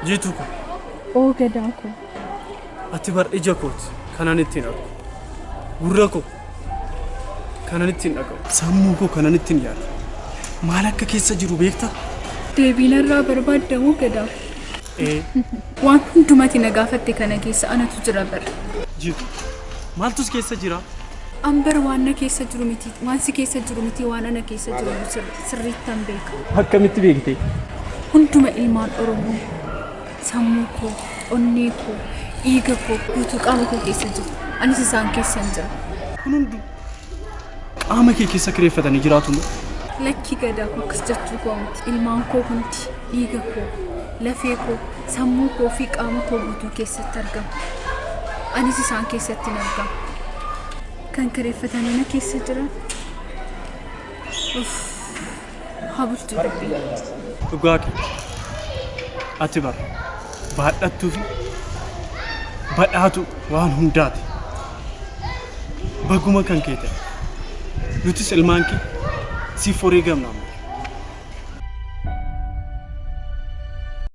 jiitu ko. Oo gadaa ko. Ati bar ija kooti kanan ittiin argu. Gurra ko kanan ittiin dhaga'u. Sammuu koo kanan ittiin yaadu. Maal akka keessa jiru beektaa? Deebiin irraa barbaadamu gadaa. Waan hundumatti na gaafatte kana keessa anatu jira bara. Jiitu maaltus keessa jira? Ambar waan na keessa jiru miti, waan si keessa jiru miti, waan ana keessa jiru sirriittan beeka. Akkamitti beekte? Hunduma ilmaan Oromoo sammuu koo, onnee koo, dhiiga koo, guutuu qaama koo keessa jiru. Anis isaan keessa hin jira. Kun hundi qaama kee keessa kireeffatanii jiraatu moo? Lakki gadaa koo akkas jechuu koo miti. Ilmaan koo hundi dhiiga koo, lafee koo, sammuu koo fi qaama koo guutuu keessatti argamu. Anis isaan keessatti hin argamu. Kan kireeffatanii na keessa jiran. Habultu dubbii. Dhugaa kee ati bara baadhattuu fi badhaatu waan hundaati. Baguma kan kee ta'e nutis ilmaan kee siif horii gamnaa.